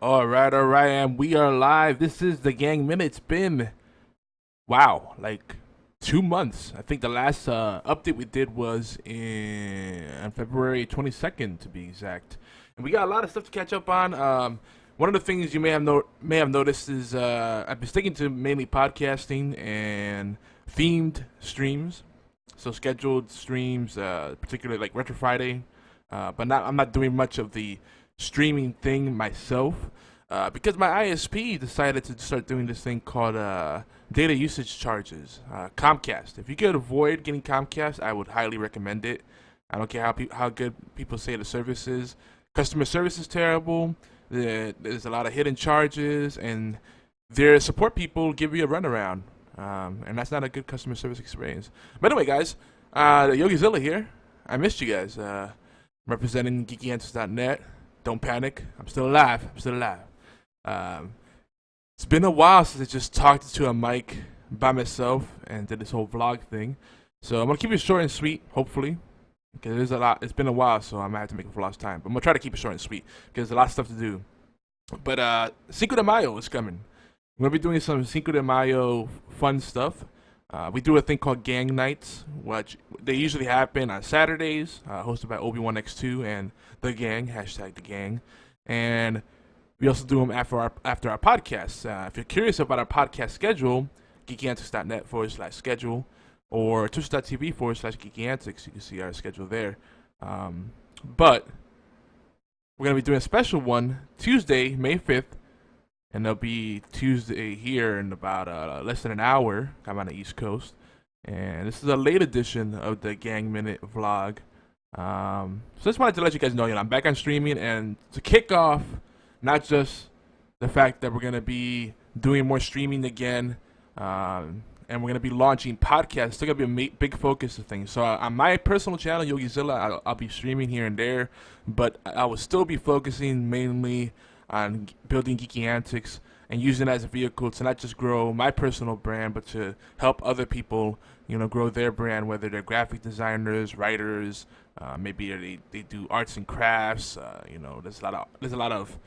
All right, and we are live. This is the Gang Minute. It's been, wow, like 2 months. I think the last update we did was on February 22nd, to be exact. And we got a lot of stuff to catch up on. One of the things you may have noticed is I've been sticking to mainly podcasting and themed streams. So scheduled streams, particularly like Retro Friday, but I'm not doing much of the streaming thing myself because my ISP decided to start doing this thing called data usage charges. Comcast. If you could avoid getting Comcast, I would highly recommend it. I don't care how good people say the service is. Customer service is terrible. There's a lot of hidden charges, and their support people give you a runaround. And that's not a good customer service experience. But anyway, guys, YogiZilla here. I missed you guys. Representing GeekyAnswers.net. Don't panic. I'm still alive. It's been a while since I just talked to a mic by myself and did this whole vlog thing. So I'm gonna keep it short and sweet, hopefully. Because there's a lot. It's been a while, so I might have to make it for last time. But I'm gonna try to keep it short and sweet because there's a lot of stuff to do. But Cinco de Mayo is coming. We're gonna be doing some Cinco de Mayo fun stuff. We do a thing called gang nights, which they usually happen on Saturdays, hosted by Obi1X2 and the gang, hashtag the gang. And we also do them after our podcasts. If you're curious about our podcast schedule, geekyantics.net/schedule or twitch.tv/geekyantics. You can see our schedule there. But we're going to be doing a special one Tuesday, May 5th. And they'll be Tuesday here in about less than an hour. I'm on the East Coast. And this is a late edition of the Gang Minute vlog. So just wanted to let you guys know, I'm back on streaming. And to kick off, not just the fact that we're going to be doing more streaming again, and we're going to be launching podcasts. Still going to be a big focus of things. So on my personal channel, YogiZilla, I'll be streaming here and there. But I will still be focusing mainly on building Geeky Antics and using it as a vehicle to not just grow my personal brand, but to help other people, grow their brand, whether they're graphic designers, writers, maybe they do arts and crafts. There's a lot of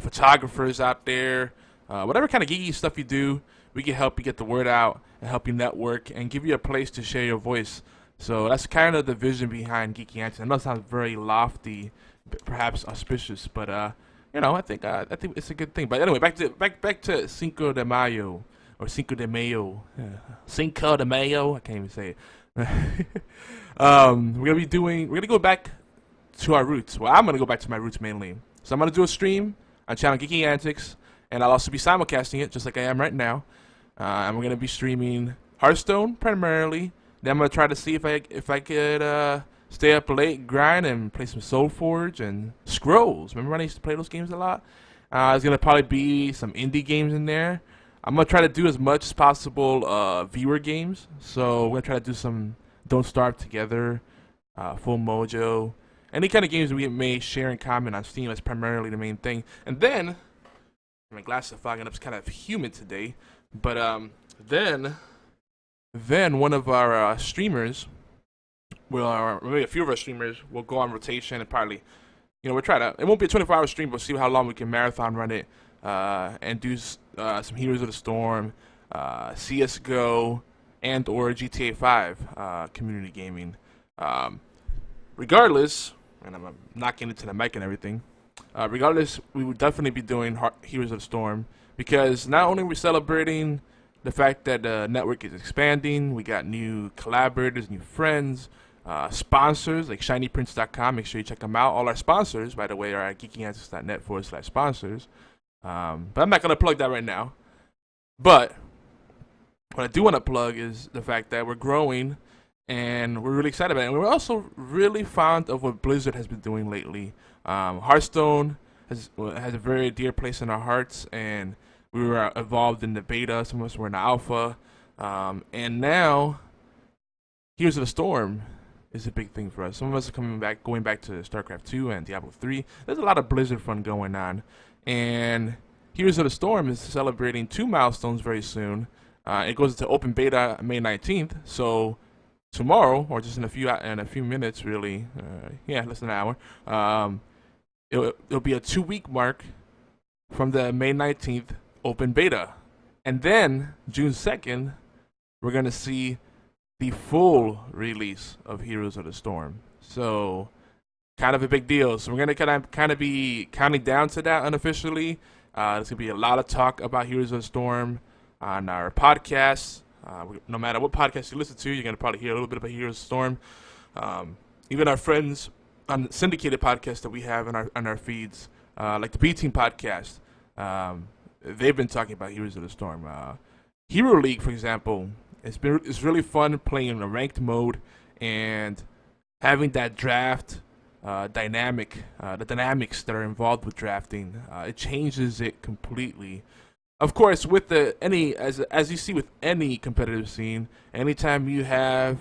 photographers out there. Whatever kind of geeky stuff you do, we can help you get the word out and help you network and give you a place to share your voice. So that's kind of the vision behind Geeky Antics. I know it sounds very lofty, perhaps auspicious, but I think it's a good thing. But anyway, back to Cinco de Mayo or Cinco de Mayo. Cinco de Mayo. I can't even say it. We're gonna go back to our roots. Well, I'm gonna go back to my roots mainly. So I'm gonna do a stream on channel Geeky Antics, and I'll also be simulcasting it just like I am right now. And we're gonna be streaming Hearthstone primarily. Then I'm gonna try to see if I could stay up late, grind, and play some SolForge and Scrolls. Remember when I used to play those games a lot? There's going to probably be some indie games in there. I'm going to try to do as much as possible viewer games. So we're going to try to do some Don't Starve Together, Full Mojo, any kind of games we may share in common on Steam. That's primarily the main thing. And then, my glasses are fogging up. It's kind of humid today. But then one of our streamers, maybe a few of our streamers will go on rotation and probably, we'll try to. It won't be a 24-hour stream, but see how long we can marathon run it and do some Heroes of the Storm, CS:GO, and or GTA 5 community gaming. Regardless, and I'm not getting into the mic and everything. Regardless, we would definitely be doing Heroes of the Storm because not only are we celebrating the fact that the network is expanding, we got new collaborators, new friends. Sponsors like shinyprince.com. Make sure you check them out. All our sponsors, by the way, are at geekyantics.net/sponsors. But I'm not going to plug that right now. But what I do want to plug is the fact that we're growing and we're really excited about it. And we're also really fond of what Blizzard has been doing lately. Hearthstone has a very dear place in our hearts, and we were involved in the beta. Some of us were in the alpha. And now, Heroes of the Storm is a big thing for us. Some of us are going back to StarCraft 2 and Diablo 3. There's a lot of Blizzard fun going on. And Heroes of the Storm is celebrating 2 milestones very soon. It goes into open beta May 19th. So tomorrow, or just in a few minutes, really, less than an hour, it'll be a 2-week mark from the May 19th open beta. And then, June 2nd, we're going to see the full release of Heroes of the Storm. So, kind of a big deal. So, we're going to kind of be counting down to that unofficially. There's going to be a lot of talk about Heroes of the Storm on our podcast. No matter what podcast you listen to, you're going to probably hear a little bit about Heroes of the Storm. Even our friends on the syndicated podcasts that we have on our feeds, like the B Team podcast, they've been talking about Heroes of the Storm. Hero League, for example, it's really fun playing in a ranked mode and having that draft dynamic, the dynamics that are involved with drafting. It changes it completely. Of course, with as you see with any competitive scene, anytime you have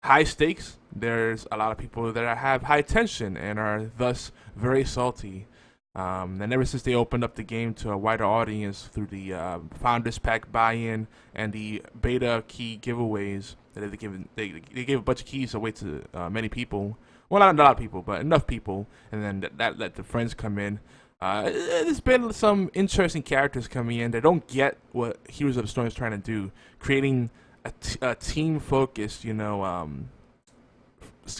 high stakes, there's a lot of people that have high tension and are thus very salty. And ever since they opened up the game to a wider audience through the Founders Pack buy-in and the beta key giveaways that they gave a bunch of keys away to many people. Well, not a lot of people, but enough people, and then that let the friends come in. There's been some interesting characters coming in that don't get what Heroes of the Storm is trying to do, creating a team-focused,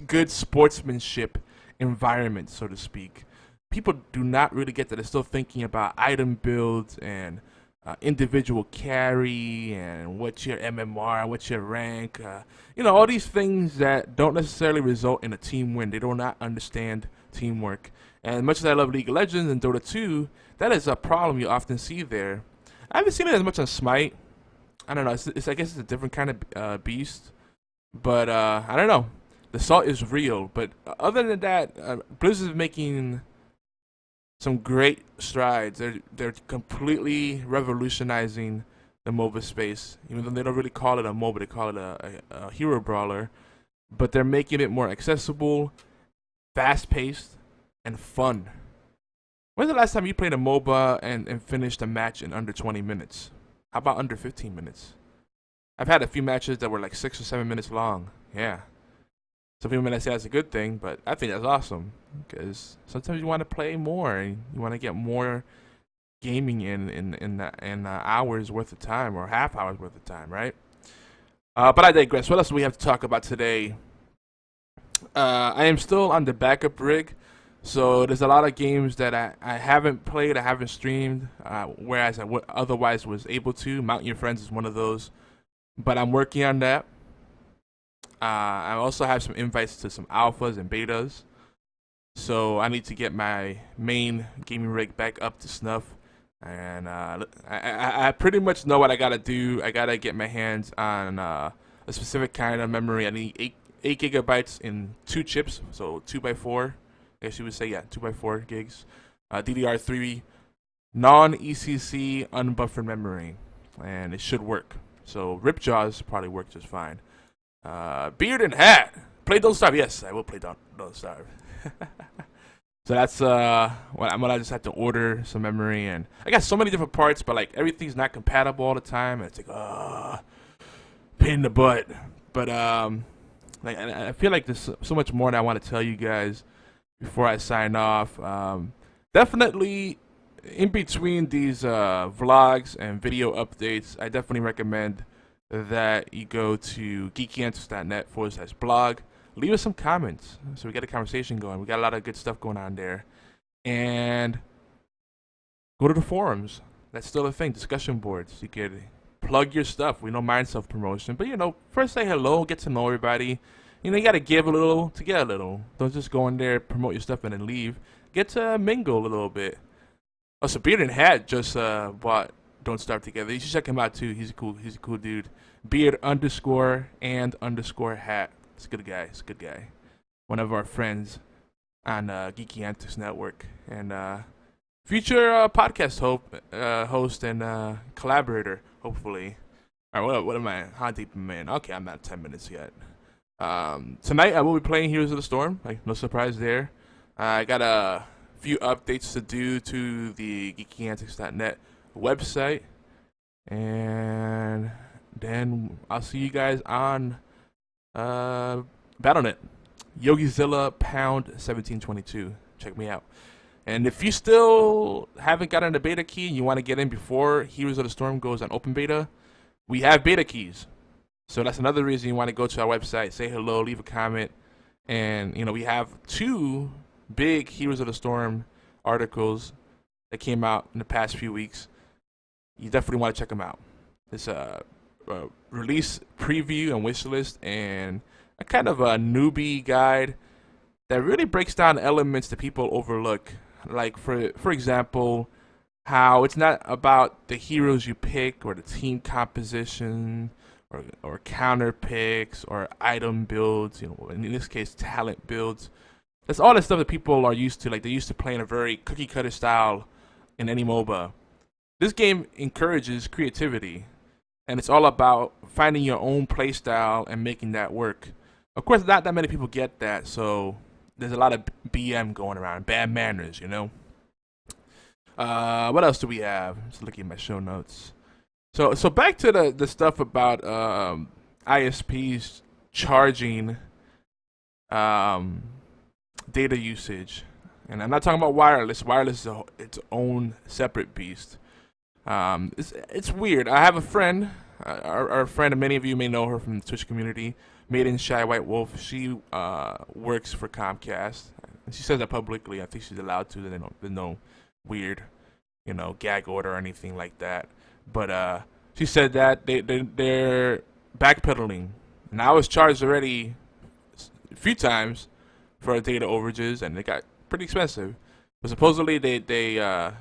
good sportsmanship environment, so to speak. People do not really get that. They're still thinking about item builds and individual carry and what's your MMR, what's your rank. All these things that don't necessarily result in a team win. They do not understand teamwork. And much as I love League of Legends and Dota 2, that is a problem you often see there. I haven't seen it as much on Smite. I don't know. I guess it's a different kind of beast. But I don't know. The salt is real. But other than that, Blizzard is making some great strides. They're completely revolutionizing the MOBA space. Even though they don't really call it a MOBA, they call it a hero brawler. But they're making it more accessible, fast-paced, and fun. When's the last time you played a MOBA and finished a match in under 20 minutes? How about under 15 minutes? I've had a few matches that were like 6 or 7 minutes long. Yeah. Some people may not say that's a good thing, but I think that's awesome. Because sometimes you want to play more and you want to get more gaming in hours worth of time or half hours worth of time, right? But I digress. What else do we have to talk about today? I am still on the backup rig. So there's a lot of games that I haven't played, I haven't streamed, whereas I otherwise was able to. Mount Your Friends is one of those. But I'm working on that. I also have some invites to some alphas and betas. So I need to get my main gaming rig back up to snuff. And I pretty much know what I gotta do. I gotta get my hands on a specific kind of memory. I need 8 gigabytes in 2 chips, so 2x4. I guess you would say, yeah, 2x4 gigs. DDR3 non-ECC unbuffered memory, and it should work. So Ripjaws probably work just fine. Beard and Hat. Play Don't Starve. Yes, I will play Don't Starve. So that's what I'm gonna just have to order some memory, and I got so many different parts, but like everything's not compatible all the time, and it's like pain in the butt. But like I feel like there's so much more that I want to tell you guys before I sign off. Definitely in between these vlogs and video updates, I definitely recommend that you go to geekyantics.net/blog. Leave us some comments so we get a conversation going. We got a lot of good stuff going on there. And go to the forums. That's still a thing. Discussion boards. You could plug your stuff. We don't mind self-promotion. But, first say hello, get to know everybody. You got to give a little to get a little. Don't just go in there, promote your stuff, and then leave. Get to mingle a little bit. Oh, so Beard and Hat just bought Don't Starve Together. You should check him out, too. He's a cool dude. Beard_and_hat. He's a good guy. One of our friends on Geeky Antics Network. And future podcast host and collaborator, hopefully. All right, what am I? How deep am I in? Okay, I'm not 10 minutes yet. Tonight I will be playing Heroes of the Storm. Like, no surprise there. I got a few updates to do to the geekyantics.net website. And then I'll see you guys on BattleNet. YogiZilla Pound 1722. Check me out. And if you still haven't gotten the beta key and you want to get in before Heroes of the Storm goes on open beta, we have beta keys. So that's another reason you want to go to our website, say hello, leave a comment, and we have 2 big Heroes of the Storm articles that came out in the past few weeks. You definitely want to check them out. It's a release preview and wish list, and a kind of a newbie guide that really breaks down elements that people overlook. Like for example, how it's not about the heroes you pick or the team composition or counter picks or item builds. In this case, talent builds. That's all the stuff that people are used to. Like they're used to playing a very cookie cutter style in any MOBA. This game encourages creativity, and it's all about finding your own play style and making that work. Of course, not that many people get that, so there's a lot of BM going around, bad manners, What else do we have? Just looking at my show notes. So back to the stuff about ISPs charging data usage, and I'm not talking about wireless. Wireless is its own separate beast. It's weird. I have a friend, our friend, and many of you may know her from the Twitch community, Maiden Shy White Wolf. She works for Comcast, and she says that publicly. I think she's allowed to. There's no weird, gag order or anything like that. But she said that they're backpedaling. And I was charged already a few times for data overages, and they got pretty expensive. But supposedly the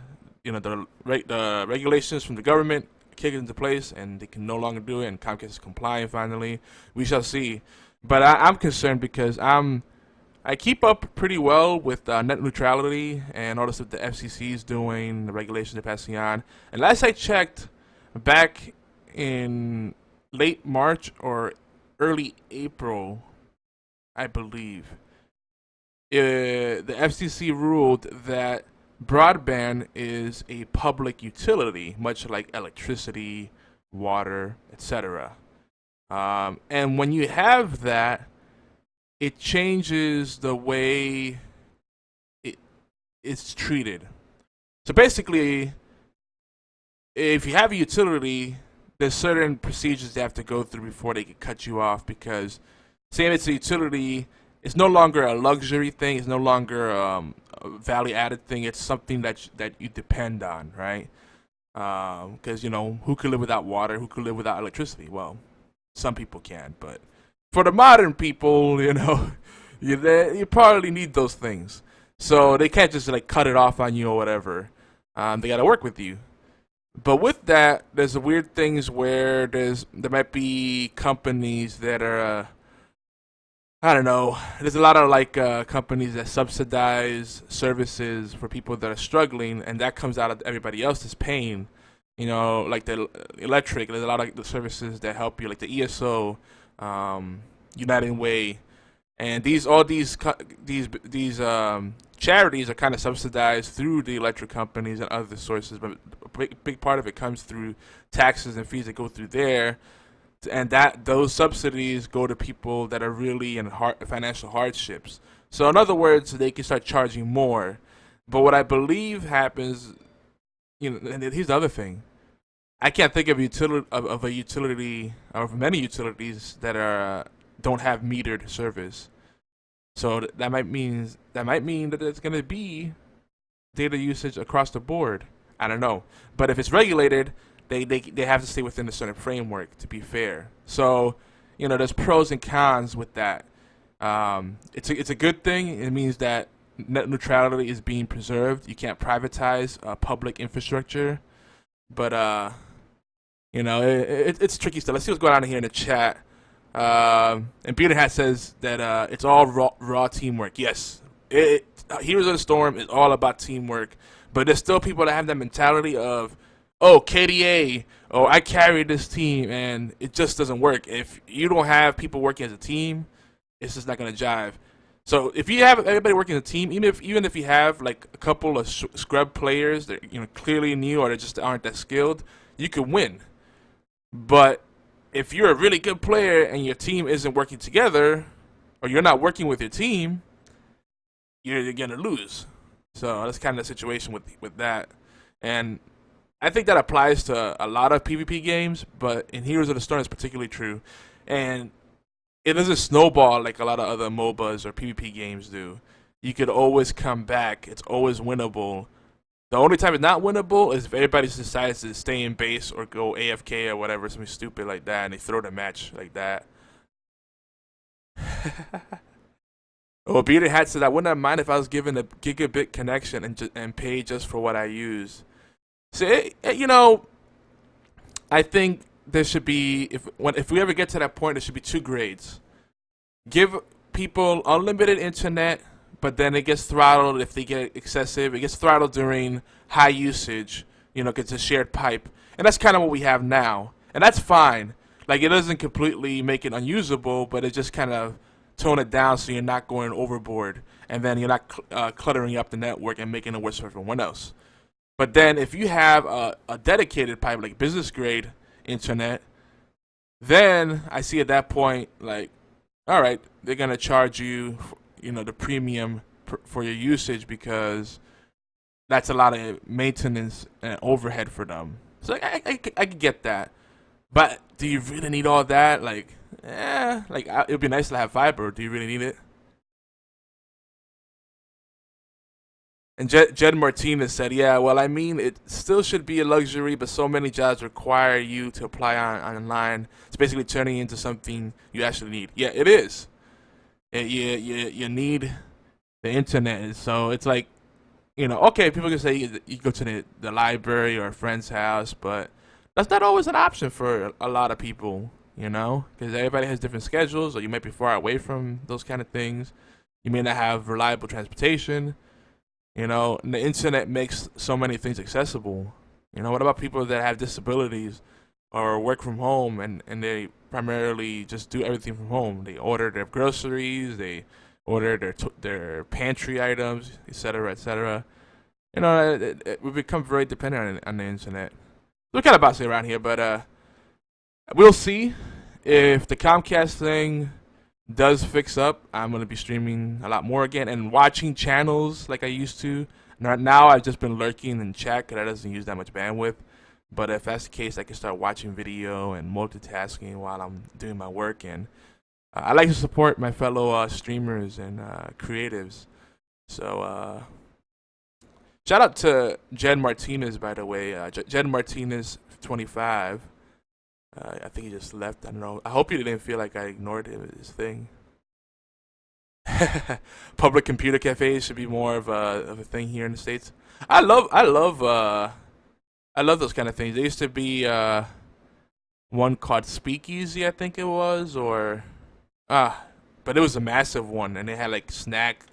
regulations from the government kick into place, and they can no longer do it, and Comcast is complying finally. We shall see. But I'm concerned because I keep up pretty well with net neutrality and all the stuff the FCC is doing, the regulations they're passing on. And last I checked, back in late March or early April, I believe, the FCC ruled that broadband is a public utility, much like electricity, water, etc. And when you have that, it changes the way it's treated. So basically, if you have a utility, there's certain procedures they have to go through before they can cut you off, because say it's a utility, it's no longer a luxury thing, it's no longer a value added thing, it's something that you depend on, right? Because who could live without water, who could live without electricity? Well, some people can, but for the modern people, you probably need those things. So they can't just cut it off on you or whatever. They got to work with you. But with that, there's weird things where there might be companies that are I don't know. There's a lot of companies that subsidize services for people that are struggling, and that comes out of everybody else's pain. Like the electric. There's a lot of the services that help you, like the ESO, United Way, and these charities are kind of subsidized through the electric companies and other sources, but a big part of it comes through taxes and fees that go through there. And those subsidies go to people that are really in financial hardships. So in other words, they can start charging more. But what I believe happens, and here's the other thing: I can't think of a utility of many utilities that don't have metered service. So that might mean that there's going to be data usage across the board. I don't know, but if it's regulated, they have to stay within a certain framework to be fair. So, there's pros and cons with that. It's a good thing. It means that net neutrality is being preserved. You can't privatize public infrastructure, but it's tricky stuff. Let's see what's going on here in the chat. And Bearded Hat says that it's all raw teamwork. Yes, Heroes of the Storm is all about teamwork, but there's still people that have that mentality of, oh, KDA, oh, I carry this team, and it just doesn't work. If you don't have people working as a team, it's just not going to jive. So if you have everybody working as a team, even if you have a couple of scrub players that clearly new or they just aren't that skilled, you can win. But if you're a really good player and your team isn't working together, or you're not working with your team, you're going to lose. So that's kind of the situation with that, and I think that applies to a lot of PvP games, but in Heroes of the Storm it's particularly true, and it doesn't snowball like a lot of other MOBAs or PvP games do. You could always come back. It's always winnable. The only time it's not winnable is if everybody decides to stay in base or go AFK or whatever, something stupid like that, and they throw the match like that. Well, Bearded Hat said, I wouldn't mind if I was given a gigabit connection and paid just for what I use. So, I think there should be, if we ever get to that point, there should be two grades. Give people unlimited internet, but then it gets throttled if they get excessive. It gets throttled during high usage, because it's a shared pipe. And that's kind of what we have now. And that's fine. Like, it doesn't completely make it unusable, but it just kind of tone it down so you're not going overboard. And then you're not cluttering up the network and making it worse for everyone else. But then if you have a dedicated pipe, like business grade internet, then I see at that point, like, all right, they're going to charge you, the premium for your usage because that's a lot of maintenance and overhead for them. So I could get that. But do you really need all that? Like, it'd be nice to have fiber. Do you really need it? And Jed Martinez said, yeah, well, I mean, it still should be a luxury, but so many jobs require you to apply online. It's basically turning into something you actually need. Yeah, it is. You need the internet. So it's like, okay, people can say you go to the library or a friend's house, but that's not always an option for a lot of people, because everybody has different schedules, or you might be far away from those kind of things. You may not have reliable transportation. And the internet makes so many things accessible. What about people that have disabilities or work from home and they primarily just do everything from home? They order their groceries, they order their pantry items, etc., etc. We become very dependent on the internet. We're kind of bossy around here, but we'll see if the Comcast thing does fix up. I'm going to be streaming a lot more again and watching channels like I used to. Now I've just been lurking in chat because that doesn't use that much bandwidth. But if that's the case, I can start watching video and multitasking while I'm doing my work. And I like to support my fellow streamers and creatives. So shout out to Jed Martinez, by the way. Jed Martinez 25. I think he just left. I don't know. I hope you didn't feel like I ignored his thing. Public computer cafes should be more of a thing here in the States. I love those kind of things. There used to be one called Speakeasy, I think it was, but it was a massive one, and they had like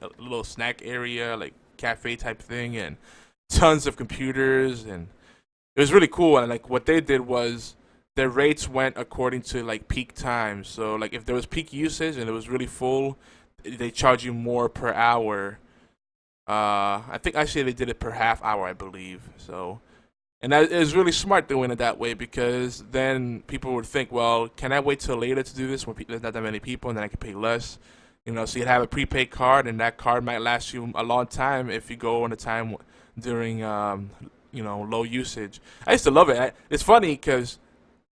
a little snack area, like cafe type thing, and tons of computers, and it was really cool. And like what they did was, their rates went according to like peak times. So like if there was peak usage and it was really full, they charge you more per hour. I think actually they did it per half hour, I believe. So, and that is really smart doing it that way, because then people would think, well, can I wait till later to do this when there's not that many people, and then I can pay less? So you'd have a prepaid card, and that card might last you a long time if you go on a time during low usage. I used to love it. It's funny because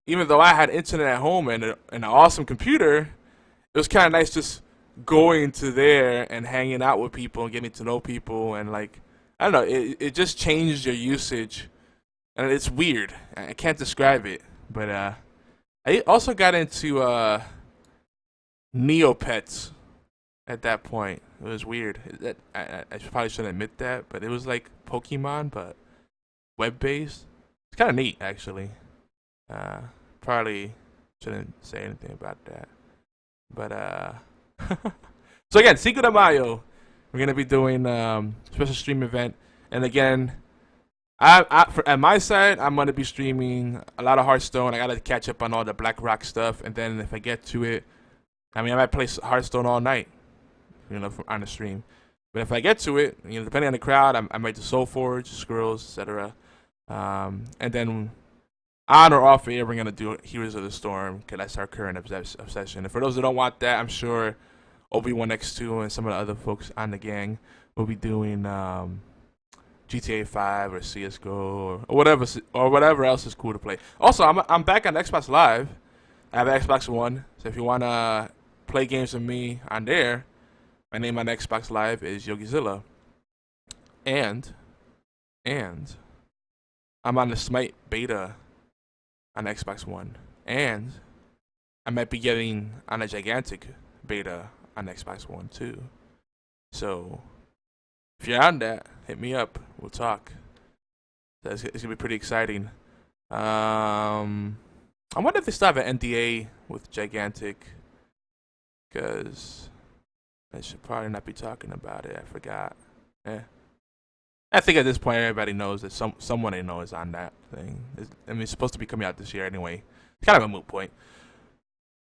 even though I had internet at home and an awesome computer, it was kind of nice just going to there and hanging out with people and getting to know people, and like, I don't know, it just changed your usage, and it's weird. I can't describe it, but I also got into Neopets at that point. It was weird. I probably shouldn't admit that, but it was like Pokemon, but web-based. It's kind of neat, actually. Probably shouldn't say anything about that. But so again, Cinco de Mayo, we're gonna be doing special stream event, and again, at my side, I'm gonna be streaming a lot of Hearthstone. I gotta catch up on all the BlackRock stuff, and then if I get to it, I might play Hearthstone all night, on the stream. But if I get to it, depending on the crowd, I might do SolForge, Squirrels, etc. And then on or off air, we're gonna do Heroes of the Storm, because that's our current obsession. And for those who don't want that, I'm sure Obi-Wan X2 and some of the other folks on the gang will be doing GTA 5 or CS:GO or whatever else is cool to play. Also, I'm back on Xbox Live. I have an Xbox One, so if you wanna play games with me on there, my name on Xbox Live is YogiZilla, and I'm on the Smite beta on Xbox One, and I might be getting on a Gigantic beta on Xbox One too. So if you're on that, hit me up. We'll talk. It's gonna be pretty exciting. I wonder if they still have an NDA with Gigantic, because I should probably not be talking about it. I forgot. I think at this point everybody knows that someone they know is on that thing. It's supposed to be coming out this year anyway. It's kind of a moot point.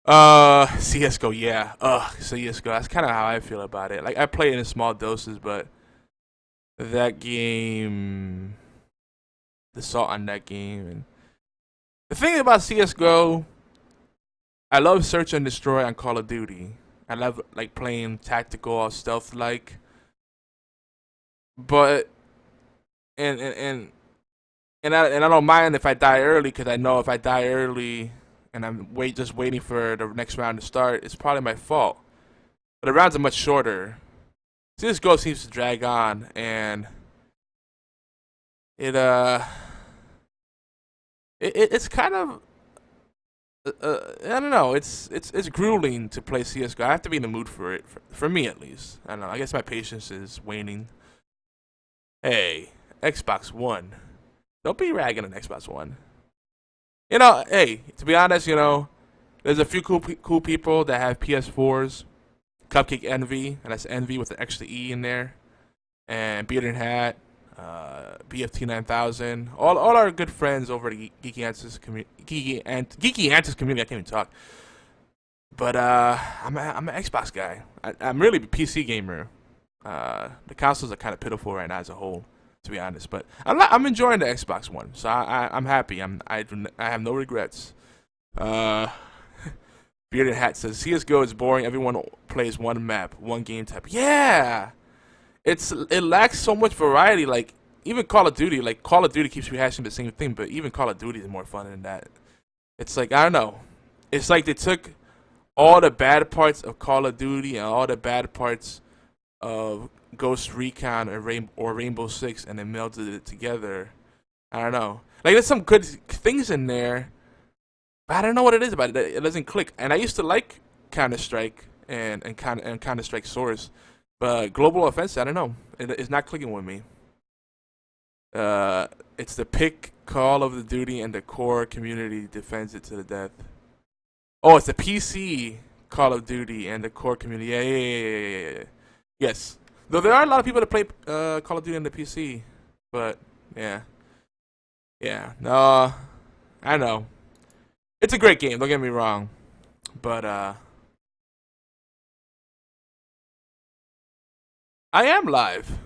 CS:GO, yeah. CS:GO. That's kind of how I feel about it. Like, I play it in small doses, but that game, the salt on that game, and the thing about CS:GO, I love search and destroy on Call of Duty. I love like playing tactical or stealth like, but and I don't mind if I die early, because I know if I die early and I'm just waiting for the next round to start, it's probably my fault. But the rounds are much shorter. CS:GO seems to drag on, and it's kind of I don't know. It's grueling to play CS:GO. I have to be in the mood for it, for me at least. I don't know. I guess my patience is waning. Hey, Xbox One. Don't be ragging on Xbox One. You know, hey, to be honest, you know, there's a few cool people that have PS4s. Cupcake Envy, and that's Envy with an extra E in there. And Bearded Hat, BFT 9000. All our good friends over at Geeky Answers community. Geeky Answers community. I can't even talk. But I'm an Xbox guy. I'm really a PC gamer. The consoles are kind of pitiful right now as a whole, to be honest. But I'm enjoying the Xbox One, so I'm happy. I have no regrets. Bearded Hat says CS:GO is boring. Everyone plays one map, one game type. Yeah, it lacks so much variety. Like, even Call of Duty. Like, Call of Duty keeps rehashing the same thing, but even Call of Duty is more fun than that. It's like, I don't know. It's like they took all the bad parts of Call of Duty and all the bad parts of Ghost Recon or Rainbow Six, and then melded it together. I don't know. Like, there's some good things in there, but I don't know what it is about it. It doesn't click. And I used to like Counter-Strike and Counter-Strike Source, but Global Offensive, I don't know. It's not clicking with me. It's the pick Call of the Duty, and the core community defends it to the death. Oh, it's the PC Call of Duty and the core community. Yeah. Yes. Though there are a lot of people that play Call of Duty on the PC, but yeah. No, I know. It's a great game. Don't get me wrong, but I am live.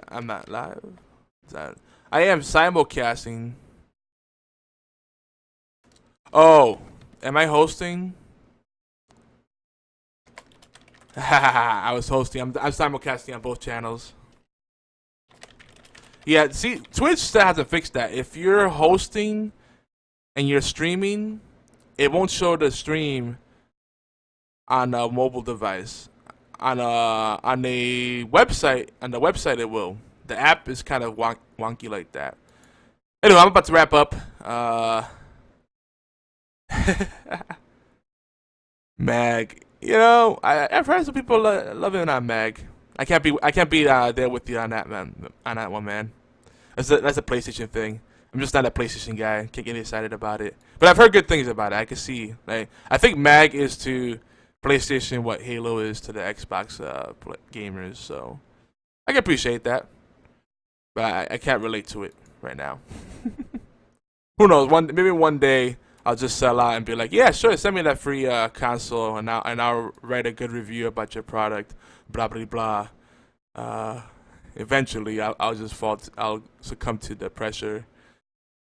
I'm not live. I am simulcasting. Oh, am I hosting? I was hosting. I'm simulcasting on both channels. Yeah, see, Twitch still hasn't fixed that. If you're hosting and you're streaming, it won't show the stream on a mobile device. On the website it will. The app is kind of wonky like that. Anyway, I'm about to wrap up. Mag, you know, I've heard some people loving on Mag. I can't be there with you on that, man. On that one, man. That's a PlayStation thing. I'm just not a PlayStation guy. Can't get excited about it. But I've heard good things about it. I can see. Like, I think Mag is to PlayStation what Halo is to the Xbox gamers. So I can appreciate that. But I can't relate to it right now. Who knows? Maybe one day I'll just sell out and be like, yeah, sure, send me that free console, and I'll write a good review about your product. Blah blah blah. Eventually, I'll succumb to the pressure.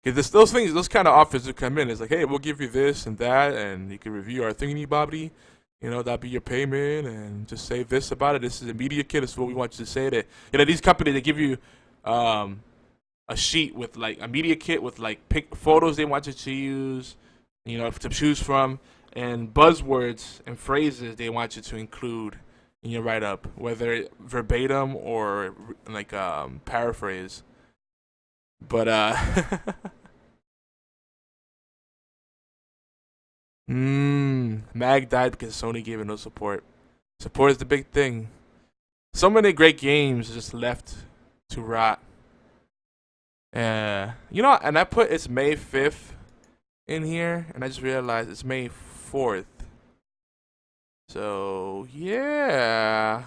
Because those kind of offers will come in. It's like, hey, we'll give you this and that, and you can review our thingy bobbly. You know, that'll be your payment, and just say this about it. This is a media kit. This is what we want you to say. That, you know, these companies, they give you um, a sheet with like a media kit with like pick photos they want you to use, to choose from, and buzzwords and phrases they want you to include in your write up, whether verbatim or like paraphrase. But Mag died because Sony gave it no support. Support is the big thing. So many great games just left to rot. And I put it's May 5th in here, and I just realized it's May 4th. So, yeah.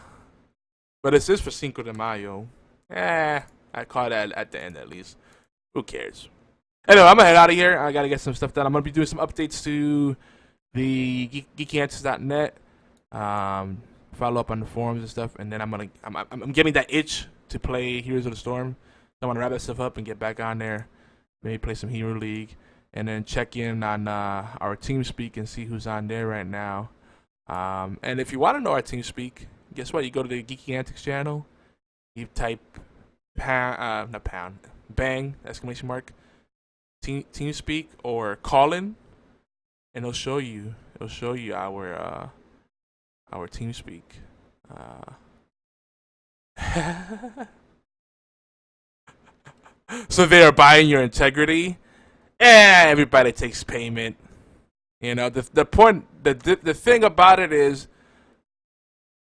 But it is for Cinco de Mayo. I caught that at the end at least. Who cares? Anyway, I'm gonna head out of here. I gotta get some stuff done. I'm gonna be doing some updates to the geekyanswers.net. Follow up on the forums and stuff, and then I'm getting that itch to play Heroes of the Storm. I want to wrap that stuff up and get back on there. Maybe play some Hero League, and then check in on our TeamSpeak and see who's on there right now. And if you want to know our TeamSpeak, guess what? You go to the Geeky Antics channel. You type not pound, bang, exclamation mark, TeamSpeak or call in, and it'll show you our TeamSpeak. So they are buying your integrity. Everybody takes payment. The point, the thing about it is,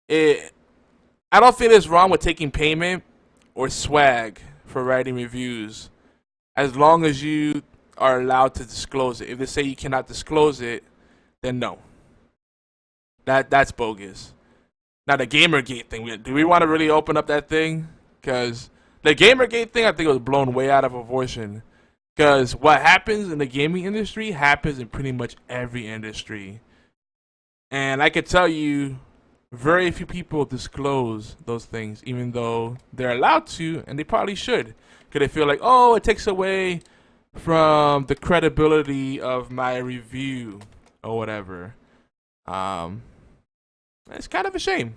I don't think it's wrong with taking payment or swag for writing reviews, as long as you are allowed to disclose it. If they say you cannot disclose it, then no. That's bogus. Now the Gamergate thing, do we want to really open up that thing? Because the Gamergate thing, I think, was blown way out of proportion. Because what happens in the gaming industry happens in pretty much every industry. And I could tell you, very few people disclose those things, even though they're allowed to, and they probably should. Because they feel like, oh, it takes away from the credibility of my review or whatever. It's kind of a shame.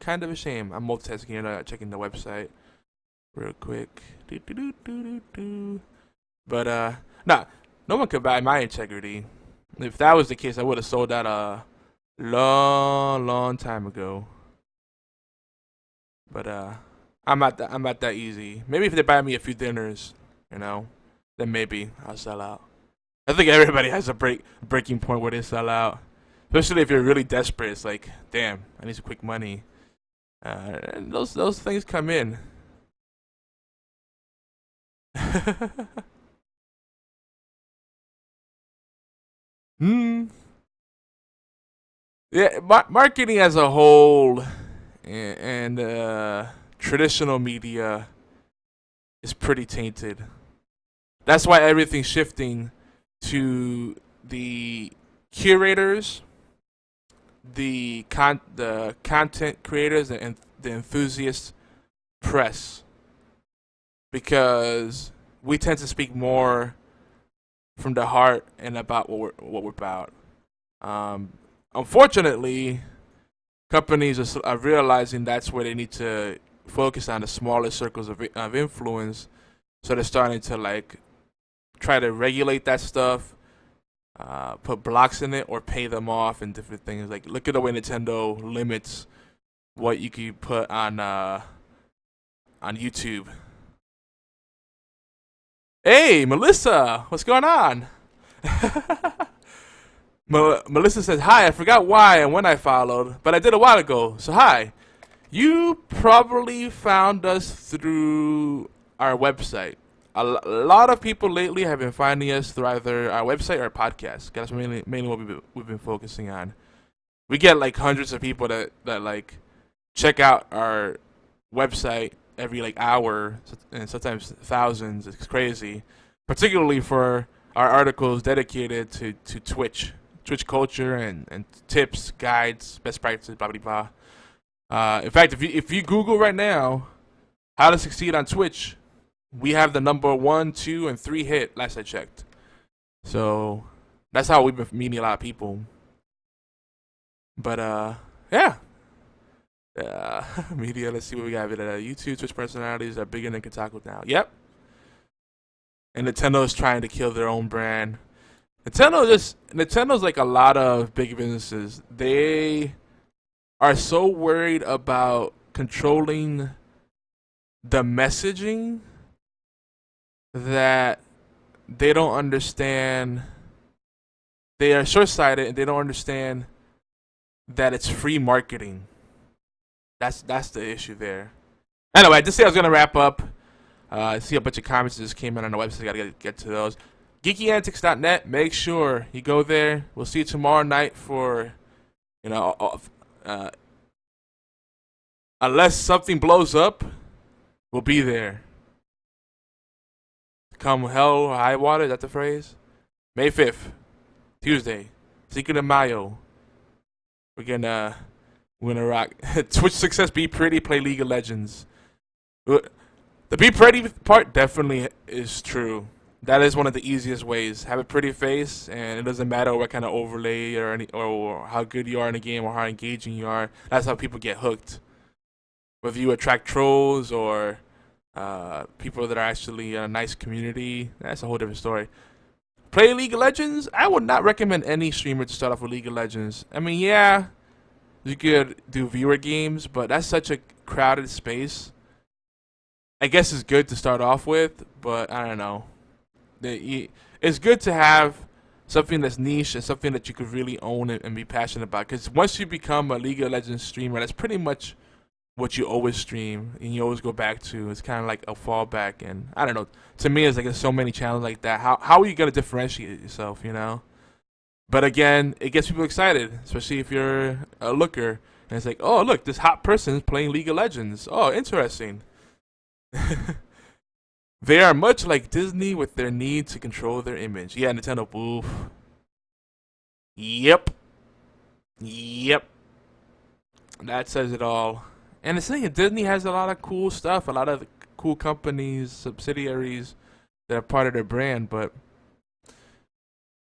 I'm multitasking here, checking the website real quick. But nah, no one could buy my integrity. If that was the case, I would have sold that a long time ago. But I'm not that easy. Maybe if they buy me a few dinners, then maybe I'll sell out. I think everybody has a breaking point where they sell out. Especially if you're really desperate. It's like, damn, I need some quick money. And those things come in. Yeah, marketing as a whole and traditional media is pretty tainted. That's why everything's shifting to the curators, the content creators, and the enthusiast press, because we tend to speak more from the heart and about what we're about. Unfortunately, companies are realizing that's where they need to focus on, the smaller circles of influence. So they're starting to try to regulate that stuff, put blocks in it, or pay them off and different things. Like, look at the way Nintendo limits what you can put on YouTube. Hey, Melissa, what's going on? Melissa says, hi, I forgot why and when I followed, but I did a while ago, so hi. You probably found us through our website. A lot of people lately have been finding us through either our website or podcast. That's mainly what we've been focusing on. We get hundreds of people that check out our website every hour, and sometimes thousands. It's crazy, particularly for our articles dedicated to Twitch culture and tips, guides, best practices, blah blah blah. In fact, if you Google right now how to succeed on Twitch, we have the number 1, 2, and 3 hit last I checked. So that's how we've been meeting a lot of people. But yeah, Media. Let's see what we got. YouTube, Twitch personalities are bigger than Kotaku now. Yep. And Nintendo is trying to kill their own brand. Nintendo's like a lot of big businesses. They are so worried about controlling the messaging that they don't understand. They are short-sighted and they don't understand that it's free marketing. That's the issue there. Anyway, I just say I was gonna wrap up. I see a bunch of comments that just came in on the website. I gotta get to those. GeekyAntics.net. Make sure you go there. We'll see you tomorrow night for, unless something blows up, we'll be there. Come hell or high water. Is that the phrase? May 5th, Tuesday, Cinco De Mayo. We're gonna rock. Twitch success. Be pretty. Play League of Legends. The be pretty part definitely is true. That is one of the easiest ways. Have a pretty face, and it doesn't matter what kind of overlay or how good you are in the game or how engaging you are. That's how people get hooked. Whether you attract trolls or people that are actually a nice community, that's a whole different story. Play League of Legends. I would not recommend any streamer to start off with League of Legends. I mean, yeah, you could do viewer games, but that's such a crowded space. I guess it's good to start off with, but I don't know. It's good to have something that's niche and something that you could really own and be passionate about. Because once you become a League of Legends streamer, that's pretty much what you always stream and you always go back to. It's kind of like a fallback. And I don't know. To me, it's like there's so many channels like that. How are you going to differentiate yourself, But again, it gets people excited, especially if you're a looker. And it's like, oh, look, this hot person is playing League of Legends. Oh, interesting. They are much like Disney with their need to control their image. Yeah, Nintendo. Oof. Yep. That says it all. And it's saying Disney has a lot of cool stuff, a lot of cool companies, subsidiaries that are part of their brand, but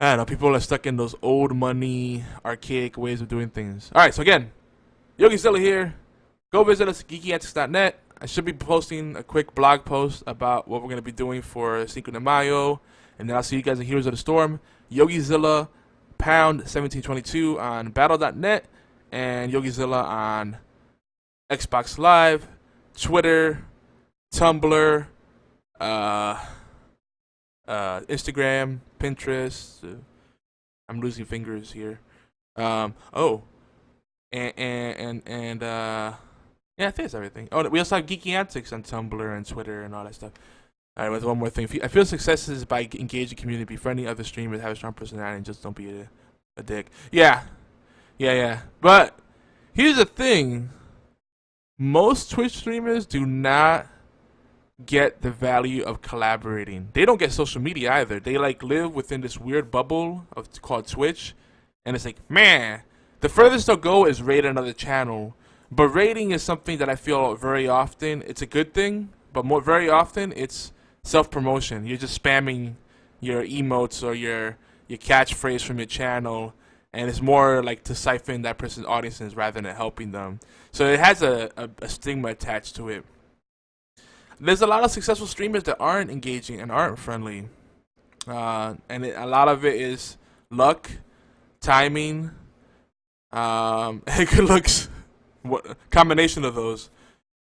I don't know, people are stuck in those old money, archaic ways of doing things. Alright, so again, YogiZilla here. Go visit us at geekyantics.net. I should be posting a quick blog post about what we're going to be doing for Cinco de Mayo. And then I'll see you guys in Heroes of the Storm. YogiZilla pound 1722 on battle.net. And YogiZilla on Xbox Live, Twitter, Tumblr, Instagram, Pinterest. I'm losing fingers here. Yeah, I think it's everything. Oh, we also have Geeky Antics on Tumblr and Twitter and all that stuff. All right, with one more thing. I feel success is by engaging community, befriending other streamers, have a strong personality, and just don't be a dick. Yeah. But here's the thing. Most Twitch streamers do not get the value of collaborating. They don't get social media either. They live within this weird bubble called Twitch, and it's like, man, the furthest they'll go is raid another channel. But raiding is something that I feel very often, it's a good thing, but very often it's self-promotion. You're just spamming your emotes or your catchphrase from your channel, and it's more like to siphon that person's audiences rather than helping them. So it has a stigma attached to it. There's a lot of successful streamers that aren't engaging and aren't friendly. A lot of it is luck, timing, and good looks. Combination of those.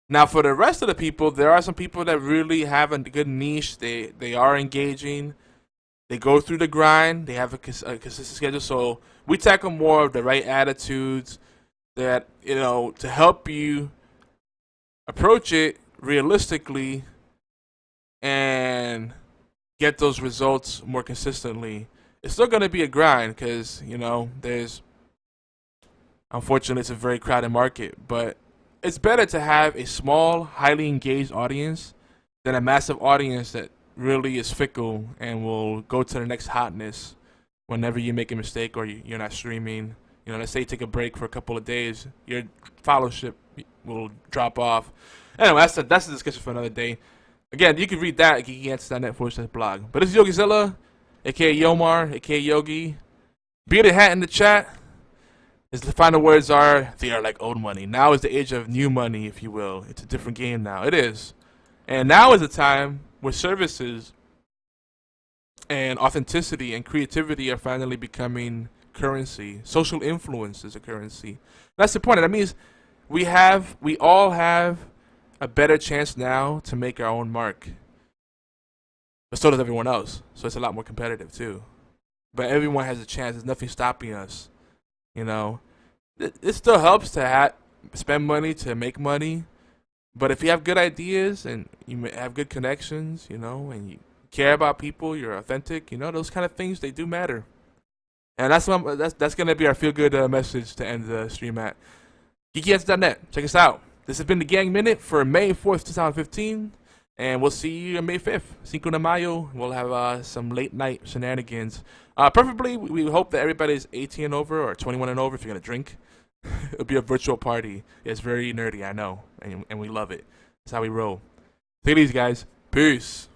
Now, for the rest of the people, there are some people that really have a good niche. They are engaging. They go through the grind. They have a consistent schedule. So we tackle more of the right attitudes that, to help you approach it realistically and get those results more consistently. It's still going to be a grind because, unfortunately, it's a very crowded market, but it's better to have a small, highly engaged audience than a massive audience that really is fickle and will go to the next hotness whenever you make a mistake or you're not streaming. Let's say you take a break for a couple of days, your followership will drop off. Anyway, that's a discussion for another day. Again, you can read that at geekyantics.net/blog. But this is YogiZilla, a.k.a. Yomar, a.k.a. Yogi. Bearded Hat in the chat. His final words are, "They are like old money. Now is the age of new money, if you will. It's a different game now. It is, and now is a time where services and authenticity and creativity are finally becoming currency. Social influence is a currency. That's the point. That means we all have a better chance now to make our own mark. But so does everyone else. So it's a lot more competitive too. But everyone has a chance. There's nothing stopping us. You know, it still helps to spend money to make money. But if you have good ideas and you have good connections, and you care about people, you're authentic, those kind of things, they do matter. And that's gonna be our feel good message to end the stream at. GeekyAnswers.net. Check us out. This has been the Gang Minute for May 4th, 2015. And we'll see you on May 5th. Cinco De Mayo. We'll have some late night shenanigans. Preferably, we hope that everybody's 18 and over or 21 and over if you're going to drink. It'll be a virtual party. It's very nerdy, I know. And we love it. That's how we roll. Take it easy, guys. Peace.